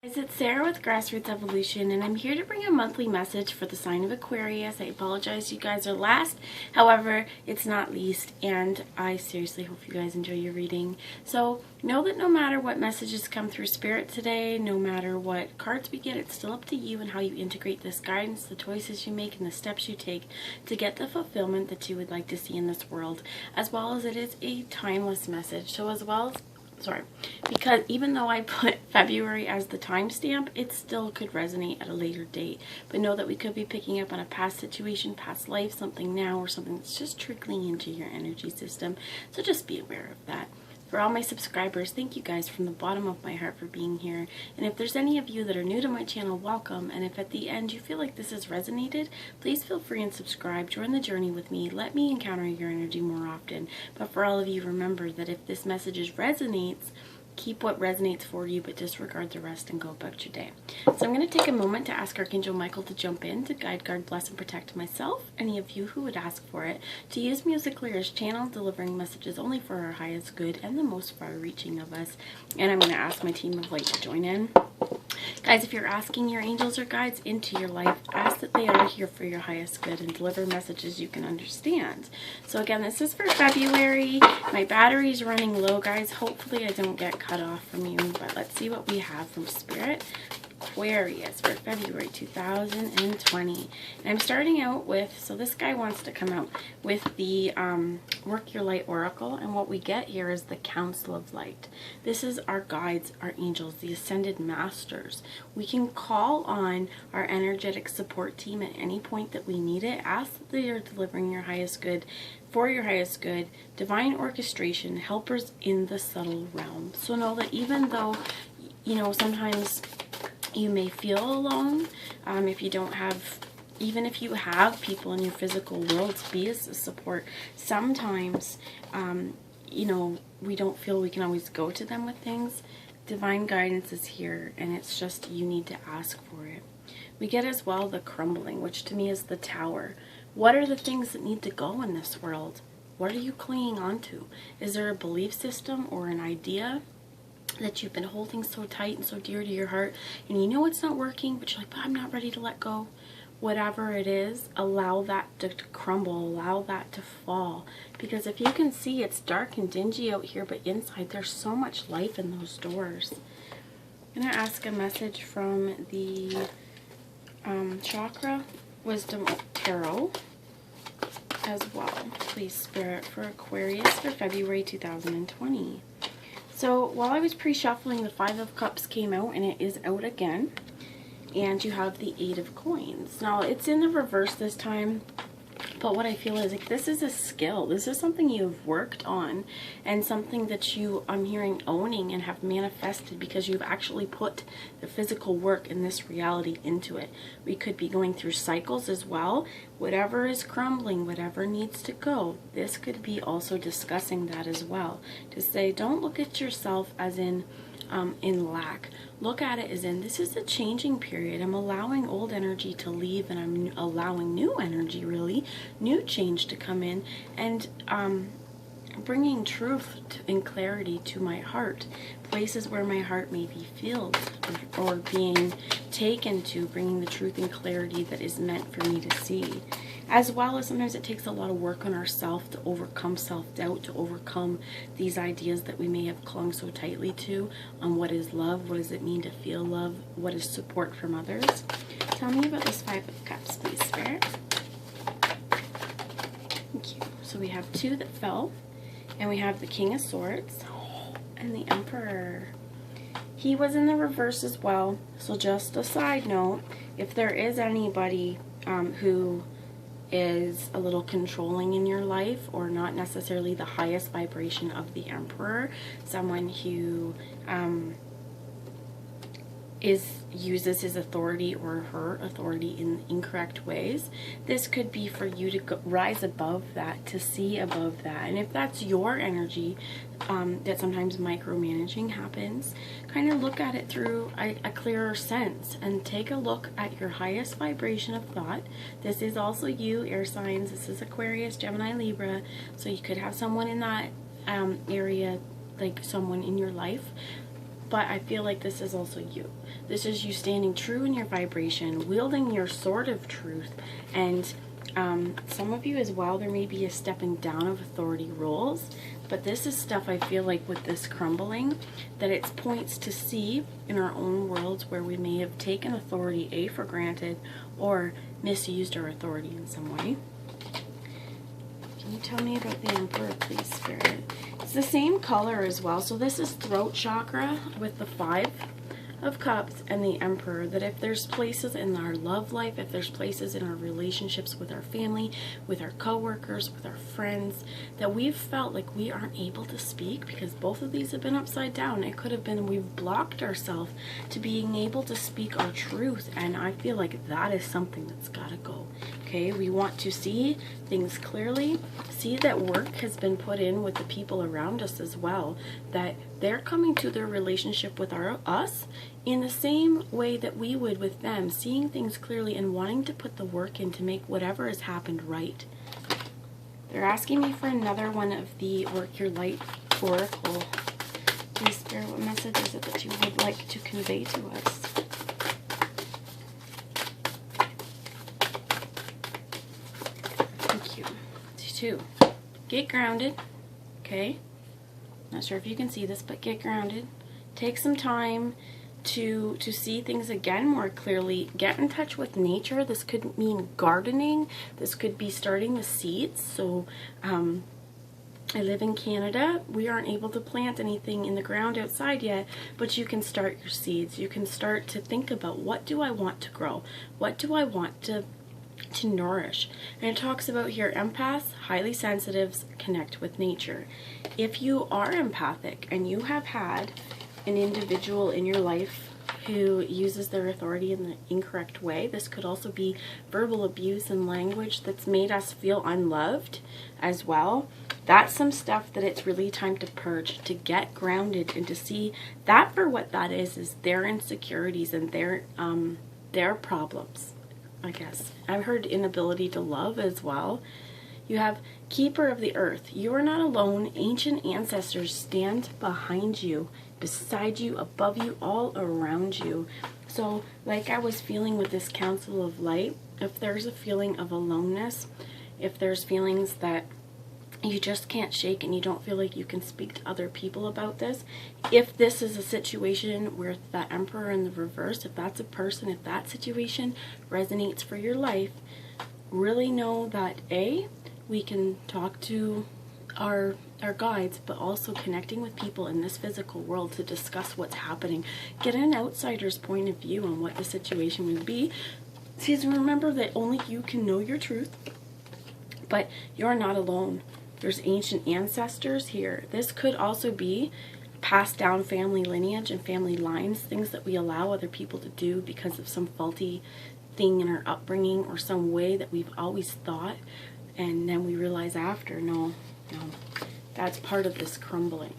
It's Sarah with Grassroots Evolution, and I'm here to bring a monthly message for the sign of Aquarius. I apologize you guys are last, however, it's not least, and I seriously hope you guys enjoy your reading. So know that no matter what messages come through Spirit today, no matter what cards we get, it's still up to you and how you integrate this guidance, the choices you make, and the steps you take to get the fulfillment that you would like to see in this world, as well as it is a timeless message. So because even though I put February as the timestamp, it still could resonate at a later date. But know that we could be picking up on a past situation, past life, something now, or something that's just trickling into your energy system. So just be aware of that. For all my subscribers, thank you guys from the bottom of my heart for being here. And if there's any of you that are new to my channel, welcome. And if at the end you feel like this has resonated, please feel free and subscribe. Join the journey with me. Let me encounter your energy more often. But for all of you, remember that if this message resonates, keep what resonates for you, but disregard the rest and go about your day. So I'm going to take a moment to ask Archangel Michael to jump in to guide, guard, bless, and protect myself, any of you who would ask for it, to use me as a clearest channel, delivering messages only for our highest good and the most far-reaching of us. And I'm going to ask my team of light to join in. Guys, if you're asking your angels or guides into your life, ask that they are here for your highest good and deliver messages you can understand. So again, this is for February. My battery's running low, guys. Hopefully I don't get cut off from you, but let's see what we have from Spirit. Aquarius for February 2020. And I'm starting out with, so this guy wants to come out with the Work Your Light Oracle, and what we get here is the Council of Light. This is our guides, our angels, the Ascended Masters. We can call on our energetic support team at any point that we need it. Ask that they are delivering your highest good, for your highest good, divine orchestration, helpers in the subtle realm. So know that even though, you know, sometimes you may feel alone, if you don't have, even if you have people in your physical world to be as a support, sometimes, you know, we don't feel we can always go to them with things. Divine guidance is here, and it's just you need to ask for it. We get as well the crumbling, which to me is the Tower. What are the things that need to go in this world? What are you clinging on to? Is there a belief system or an idea that you've been holding so tight and so dear to your heart, and you know it's not working, but you're like, but I'm not ready to let go? Whatever it is, allow that to crumble, allow that to fall. Because if you can see, it's dark and dingy out here, but inside there's so much life in those doors. I'm going to ask a message from the Chakra Wisdom Tarot as well. Please, Spirit, for Aquarius for February 2020. So while I was pre-shuffling, the Five of Cups came out, and it is out again. And you have the Eight of Coins. Now, it's in the reverse this time, but what I feel is like this is a skill. This is something you've worked on, and something that you, I'm hearing, owning and have manifested because you've actually put the physical work in this reality into it. We could be going through cycles as well. Whatever is crumbling, whatever needs to go, this could be also discussing that as well. To say, don't look at yourself as in lack. Look at it as in, this is a changing period. I'm allowing old energy to leave, and I'm allowing new energy, really, new change to come in, and bringing truth and clarity to my heart. Places where my heart may be filled or being taken to, bringing the truth and clarity that is meant for me to see. As well as sometimes it takes a lot of work on ourselves to overcome self-doubt, to overcome these ideas that we may have clung so tightly to on what is love, what does it mean to feel love, what is support from others. Tell me about this Five of Cups, please, Spirit. Thank you. So we have two that fell, and we have the King of Swords and the Emperor. He was in the reverse as well. So just a side note, if there is anybody who is a little controlling in your life, or not necessarily the highest vibration of the Emperor, someone who uses his authority or her authority in incorrect ways, this could be for you to rise above that, to see above that. And if that's your energy, that sometimes micromanaging happens, kind of look at it through a clearer sense and take a look at your highest vibration of thought. This is also you, air signs. This is Aquarius, Gemini, Libra. So you could have someone in that area, like someone in your life but I feel like this is also you. This is you standing true in your vibration, wielding your sword of truth, and some of you as well, there may be a stepping down of authority roles, but this is stuff I feel like with this crumbling, that it points to see in our own worlds where we may have taken authority for granted or misused our authority in some way. Can you tell me about the Emperor, please, Spirit? It's the same color as well. So this is throat chakra with the 5 of Cups and the Emperor, that if there's places in our love life, if there's places in our relationships with our family, with our co-workers, with our friends, that we've felt like we aren't able to speak because both of these have been upside down. It could have been we've blocked ourselves to being able to speak our truth, and I feel like that is something that's got to go. Okay, we want to see things clearly, see that work has been put in with the people around us as well, that they're coming to their relationship with us in the same way that we would with them, seeing things clearly and wanting to put the work in to make whatever has happened right. They're asking me for another one of the Work Your Light Oracle. Please, Spirit, what message is it that you would like to convey to us? Thank you. 2. Get grounded. Okay. Not sure if you can see this, but get grounded. Take some time to see things again more clearly. Get in touch with nature. This could mean gardening. This could be starting the seeds. So I live in Canada. We aren't able to plant anything in the ground outside yet, but you can start your seeds. You can start to think about, what do I want to grow? What do I want to nourish? And it talks about here, empaths, highly sensitives, connect with nature. If you are empathic and you have had an individual in your life who uses their authority in the incorrect way, this could also be verbal abuse and language that's made us feel unloved as well. That's some stuff that it's really time to purge, to get grounded, and to see that for what that is their insecurities and their problems, I guess. I've heard inability to love as well. You have Keeper of the Earth. You are not alone. Ancient ancestors stand behind you, beside you, above you, all around you. So, like I was feeling with this Council of Light, if there's a feeling of aloneness, if there's feelings that you just can't shake and you don't feel like you can speak to other people about this, if this is a situation where that Emperor in the reverse, if that's a person, if that situation resonates for your life, really know that we can talk to our guides, but also connecting with people in this physical world to discuss what's happening. Get an outsider's point of view on what the situation would be. Please remember that only you can know your truth, but you're not alone. There's ancient ancestors here. This could also be passed down family lineage and family lines, things that we allow other people to do because of some faulty thing in our upbringing or some way that we've always thought, and then we realize after, no, that's part of this crumbling.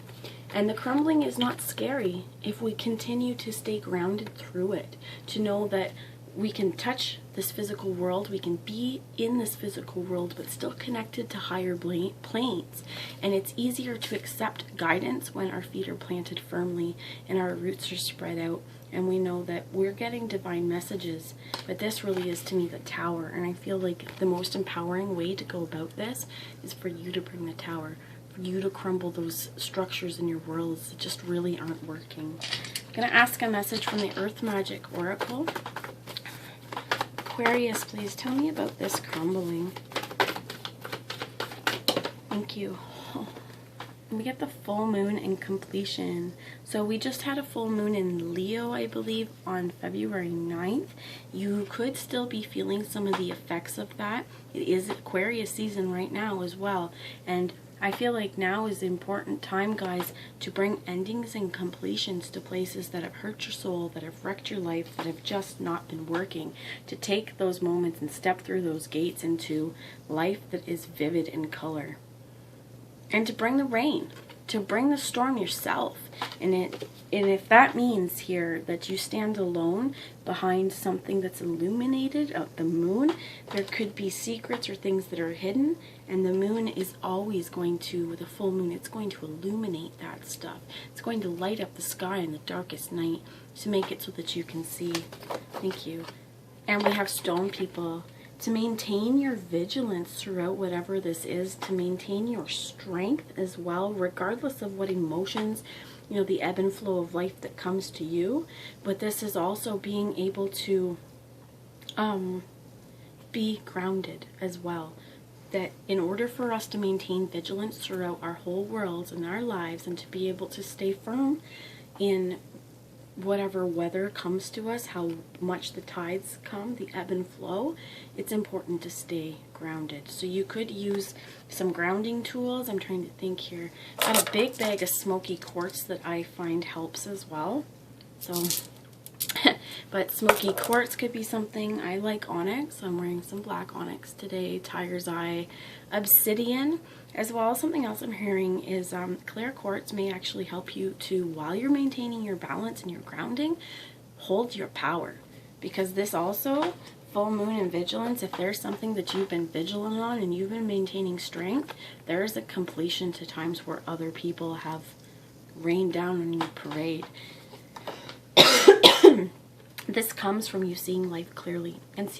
And the crumbling is not scary if we continue to stay grounded through it, to know that we can touch this physical world, we can be in this physical world, but still connected to higher planes. And it's easier to accept guidance when our feet are planted firmly and our roots are spread out, and we know that we're getting divine messages. But this really is, to me, the tower. And I feel like the most empowering way to go about this is for you to bring the tower, for you to crumble those structures in your worlds that just really aren't working. I'm going to ask a message from the Earth Magic Oracle. Aquarius, please tell me about this crumbling. Thank you. We get the full moon and completion. So we just had a full moon in Leo, I believe, on February 9th. You could still be feeling some of the effects of that. It is Aquarius season right now as well. And I feel like now is the important time, guys, to bring endings and completions to places that have hurt your soul, that have wrecked your life, that have just not been working. To take those moments and step through those gates into life that is vivid in color. And to bring the rain, to bring the storm yourself. And if that means here that you stand alone behind something that's illuminated of the moon, there could be secrets or things that are hidden, and the moon is always going to, with a full moon, it's going to illuminate that stuff. It's going to light up the sky in the darkest night to make it so that you can see. Thank you. And we have stone people. To maintain your vigilance throughout whatever this is, to maintain your strength as well, regardless of what emotions, you know, the ebb and flow of life that comes to you. But this is also being able to be grounded as well. That in order for us to maintain vigilance throughout our whole worlds and our lives, and to be able to stay firm in whatever weather comes to us, how much the tides come, the ebb and flow, it's important to stay grounded. So you could use some grounding tools. I'm trying to think here. I've got a big bag of smoky quartz that I find helps as well. So, but smoky quartz could be something. I like onyx. I'm wearing some black onyx today. Tiger's eye, obsidian. As well, something else I'm hearing is clear quartz may actually help you to, while you're maintaining your balance and your grounding, hold your power. Because this also, full moon and vigilance, if there's something that you've been vigilant on and you've been maintaining strength, there is a completion to times where other people have rained down on your parade. This comes from you seeing life clearly and seeing